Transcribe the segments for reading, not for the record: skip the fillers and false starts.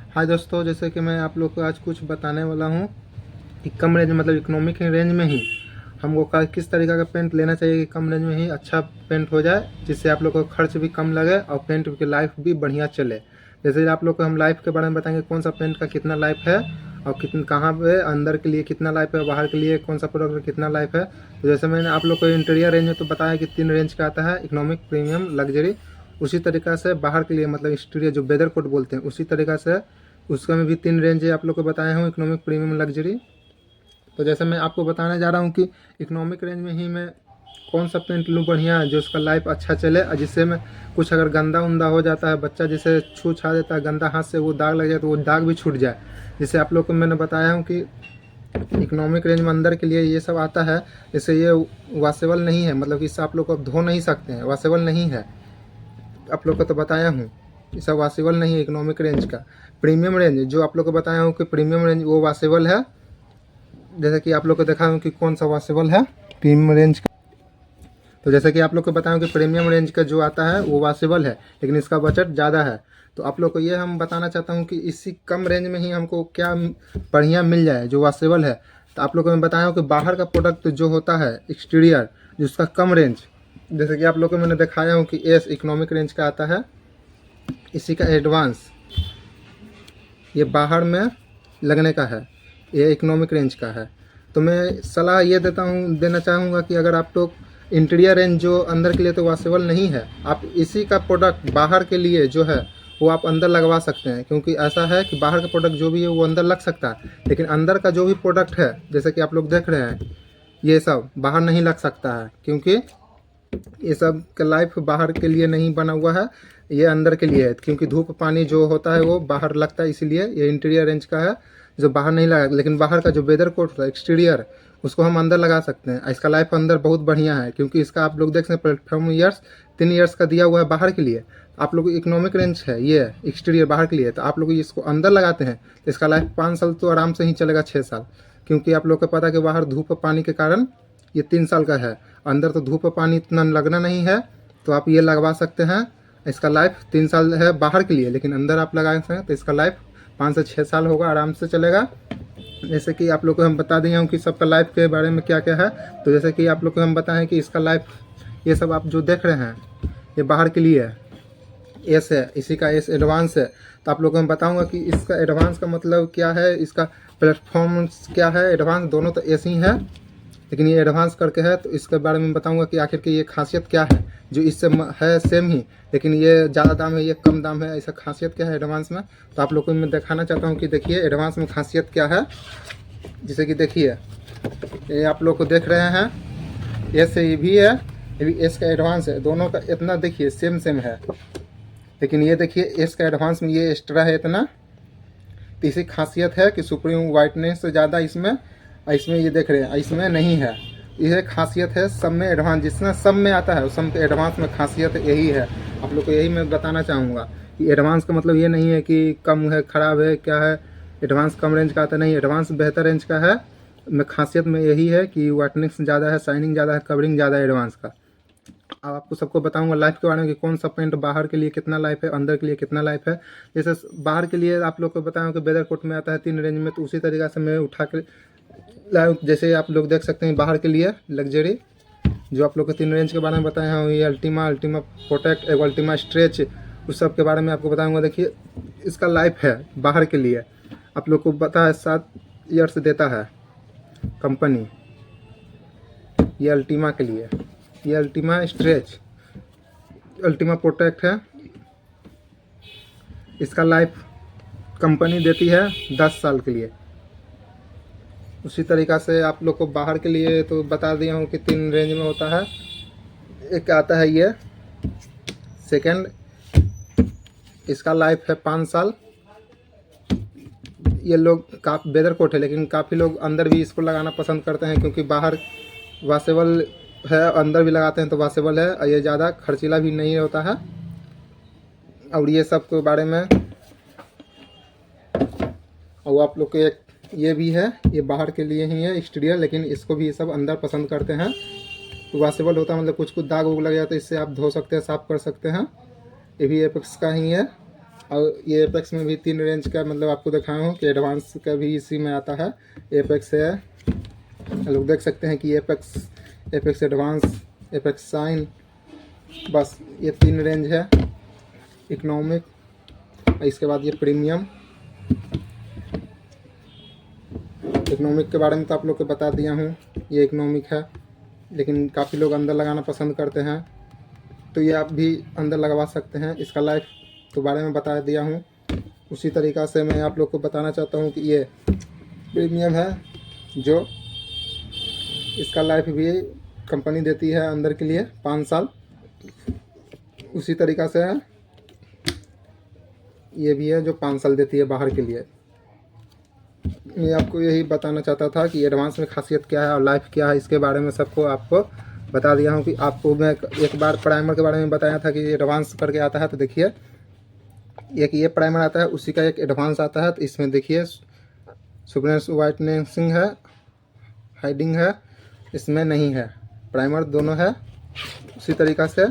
हाय दोस्तों, जैसे कि मैं आप लोग को आज कुछ बताने वाला हूँ कि कम रेंज मतलब इकोनॉमिक रेंज में ही हमको किस तरीक़े का पेंट लेना चाहिए कि कम रेंज में ही अच्छा पेंट हो जाए, जिससे आप लोग को खर्च भी कम लगे और पेंट की लाइफ भी बढ़िया चले। जैसे आप लोग को हम लाइफ के बारे में बताएंगे कौन सा पेंट का कितना लाइफ है और कितना कहाँ पे अंदर के लिए कितना लाइफ है, बाहर के लिए कौन सा प्रोडक्ट का कितना लाइफ है। तो जैसे मैंने आप लोग को इंटीरियर रेंज में तो बताया कि 3 रेंज का आता है, इकोनॉमिक, प्रीमियम, लग्जरी। उसी तरीक़ा से बाहर के लिए मतलब एक्सटीरियर जो वेदर कोट बोलते हैं, उसी तरीक़ा से उसका में भी 3 रेंज आप लोग को बताया हूँ, इकोनॉमिक, प्रीमियम, लग्जरी। तो जैसे मैं आपको बताने जा रहा हूँ कि इकोनॉमिक रेंज में ही मैं कौन सा पेंट लूँ बढ़िया जो उसका लाइफ अच्छा चले और जिससे मैं कुछ अगर गंदा उंदा हो जाता है, बच्चा जैसे छू छा देता है गंदा हाथ से, वो दाग लग जाए तो वो दाग भी छूट जाए। जिससे आप लोग को मैंने बताया हूँ कि इकोनॉमिक रेंज में अंदर के लिए ये सब आता है। जैसे ये वॉशेबल नहीं है, मतलब कि इससे आप लोग को धो नहीं सकते हैं, वॉशेबल नहीं है। आप लोग को तो बताया हूँ ये सब वॉशेबल नहीं है इकोनॉमिक रेंज का। प्रीमियम रेंज जो आप लोग को बताया हूँ कि प्रीमियम रेंज वो वॉशेबल है। जैसे कि आप लोग को देखा हूँ कि कौन सा वॉशेबल है प्रीमियम रेंज का। तो जैसे कि आप लोग को बताऊँ कि प्रीमियम रेंज का जो आता है वो वॉशेबल है, लेकिन इसका बजट ज़्यादा है। तो आप लोग को ये हम बताना चाहता हूँ कि इसी कम रेंज में ही हमको क्या बढ़िया मिल जाए जो वॉशेबल है। तो आप लोग को मैं बताया हूँ कि बाहर का प्रोडक्ट जो होता है एक्सटीरियर, जिसका कम रेंज, जैसे कि आप लोग को मैंने दिखाया हूँ कि एस इकोनॉमिक रेंज का आता है। इसी का एडवांस ये बाहर में लगने का है, ये इकोनॉमिक रेंज का है। तो मैं सलाह ये देना चाहूँगा कि अगर आप लोग इंटीरियर रेंज जो अंदर के लिए तो वॉशेबल नहीं है, आप इसी का प्रोडक्ट बाहर के लिए जो है वो आप अंदर लगवा सकते हैं। क्योंकि ऐसा है कि बाहर का प्रोडक्ट जो भी है वो अंदर लग सकता है, लेकिन अंदर का जो भी प्रोडक्ट है जैसे कि आप लोग देख रहे हैं ये सब बाहर नहीं लग सकता है। क्योंकि ये सब का लाइफ बाहर के लिए नहीं बना हुआ है, ये अंदर के लिए है। क्योंकि धूप पानी जो होता है वो बाहर लगता है, इसीलिए ये इंटीरियर रेंज का है जो बाहर नहीं लगा। लेकिन बाहर का जो वेदर कोट होता है एक्सटीरियर, उसको हम अंदर लगा सकते हैं। इसका लाइफ अंदर बहुत बढ़िया है, क्योंकि इसका आप लोग देख सकते हैं प्लेटफॉर्म ईयर्स 3 ईयर्स का दिया हुआ है बाहर के लिए। आप लोग इकोनॉमिक रेंज है ये एक्सटीरियर बाहर के लिए, तो आप लोग इसको अंदर लगाते हैं तो इसका लाइफ 5 साल तो आराम से ही चलेगा, 6 साल। क्योंकि आप लोग को पता है कि बाहर धूप पानी के कारण ये 3 साल का है, अंदर तो धूप पानी इतना लगना नहीं है। तो आप ये लगवा सकते हैं। इसका लाइफ 3 साल है बाहर के लिए, लेकिन अंदर आप लगा सकते हैं तो इसका लाइफ 5 से 6 साल होगा, आराम से चलेगा। जैसे कि आप लोग को हम बता दिए हूँ कि सबका लाइफ के बारे में क्या क्या है। तो जैसे कि आप लोग को हम बताएं कि इसका लाइफ ये सब आप जो देख रहे हैं ये बाहर के लिए है, एस है, इसी का एस एडवांस है। तो आप लोग को मैं बताऊंगा कि इसका एडवांस का मतलब क्या है, इसका प्लेटफॉर्म्स क्या है। एडवांस दोनों तो एस ही है, लेकिन ये एडवांस करके है। तो इसके बारे में बताऊंगा कि आखिर की ये खासियत क्या है, जो इससे है सेम ही लेकिन ये ज़्यादा दाम है, ये कम दाम है, ऐसा खासियत क्या है एडवांस में। तो आप लोग को मैं दिखाना चाहता हूँ कि देखिए एडवांस में खासियत क्या है। जैसे कि देखिए ये आप लोग को देख रहे हैं, एस ये भी है, ये भी एस का एडवांस है। दोनों का इतना देखिए सेम है, लेकिन ये देखिए एस का एडवांस में ये एक्स्ट्रा है इतना। तो इसी खासियत है कि सुप्रीम वाइटनेस से ज़्यादा इसमें ये देख रहे हैं इसमें नहीं है। यह खासियत है सब में एडवांस, जिसमें सब में आता है उस सब के एडवांस में खासियत यही है। आप लोग को यही मैं बताना चाहूँगा कि एडवांस का मतलब ये नहीं है कि कम है, ख़राब है, क्या है। एडवांस कम रेंज का आता नहीं, एडवांस बेहतर रेंज का है। में खासियत में यही है कि वाइटनेस ज़्यादा है, शाइनिंग ज़्यादा है, कवरिंग ज़्यादा है एडवांस का। अब आपको सबको बताऊंगा लाइफ के बारे में कि कौन सा पेंट बाहर के लिए कितना लाइफ है, अंदर के लिए कितना लाइफ है। जैसे बाहर के लिए आप लोग को बताऊं कि वेदर कोट में आता है 3 रेंज में, तो उसी तरीक़ा से मैं उठा के लाया। जैसे आप लोग देख सकते हैं बाहर के लिए लग्जरी जो आप लोग को 3 रेंज के बारे में बताया हूँ, ये अल्टीमा प्रोटेक्ट, एक अल्टीमा स्ट्रेच, उस सब के बारे में आपको बताऊँगा। देखिए इसका लाइफ है बाहर के लिए आप लोग को पता है 7 ईयर्स देता है कंपनी। ये अल्टीमा के लिए, ये अल्टीमा स्ट्रेच, अल्टीमा प्रोटेक्ट है। इसका लाइफ कंपनी देती है 10 साल के लिए। उसी तरीक़ा से आप लोग को बाहर के लिए तो बता दिया हूँ कि 3 रेंज में होता है। एक आता है ये सेकंड, इसका लाइफ है 5 साल। ये लोग काफ़ी वेदर कोट है, लेकिन काफ़ी लोग अंदर भी इसको लगाना पसंद करते हैं, क्योंकि बाहर वॉशेबल है, अंदर भी लगाते हैं तो वॉशेबल है, और ये ज़्यादा खर्चीला भी नहीं होता है। और ये सब के बारे में और आप लोग के एक ये भी है, ये बाहर के लिए ही है एक्सटीरियर, लेकिन इसको भी ये सब अंदर पसंद करते हैं। तो वॉशेबल होता है, मतलब कुछ दाग वुग लग जाता है, इससे आप धो सकते हैं, साफ़ कर सकते हैं। ये भी एपेक्स का ही है। और ये एपेक्स में भी 3 रेंज का मतलब आपको दिखाया हूँ कि एडवांस का भी इसी में आता है। एपेक्स है, लोग देख सकते हैं कि एपेक्स एडवांस, एपेक्स शाइन, बस ये 3 रेंज है। इकोनॉमिक, इसके बाद ये प्रीमियम। इकोनॉमिक के बारे में तो आप लोग को बता दिया हूँ, ये इकोनॉमिक है, लेकिन काफ़ी लोग अंदर लगाना पसंद करते हैं, तो ये आप भी अंदर लगवा सकते हैं। इसका लाइफ के बारे में बता दिया हूँ। उसी तरीक़ा से मैं आप लोग को बताना चाहता हूँ कि ये प्रीमियम है, जो इसका लाइफ भी कंपनी देती है अंदर के लिए 5 साल। उसी तरीक़ा से है, ये भी है जो 5 साल देती है बाहर के लिए। मैं आपको यही बताना चाहता था कि एडवांस में खासियत क्या है और लाइफ क्या है, इसके बारे में सबको आपको बता दिया हूँ। कि आपको मैं एक बार प्राइमर के बारे में बताया था कि एडवांस करके आता है, तो देखिए एक ये प्राइमर आता है, उसी का एक एडवांस आता है। तो इसमें देखिए सुपरनेस वाइटनेसिंग है, हाइडिंग है, इसमें नहीं है। प्राइमर दोनों है। उसी तरीक़ा से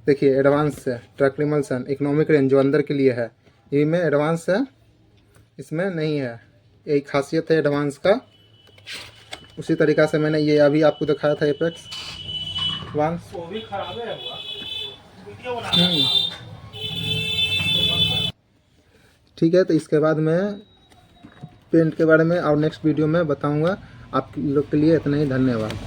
देखिए एडवांस है, ट्रक रिमल्सन, इकोनॉमिक रेंज जो अंदर के लिए है, ये में एडवांस है, इसमें नहीं है। यही खासियत है एडवांस का। उसी तरीक़ा से मैंने ये अभी आपको दिखाया था एपेक्स एडवांस, वो भी खराब है ठीक है। तो इसके बाद मैं पेंट के बारे में और नेक्स्ट वीडियो में बताऊंगा। आप लोग के लिए इतना ही, धन्यवाद।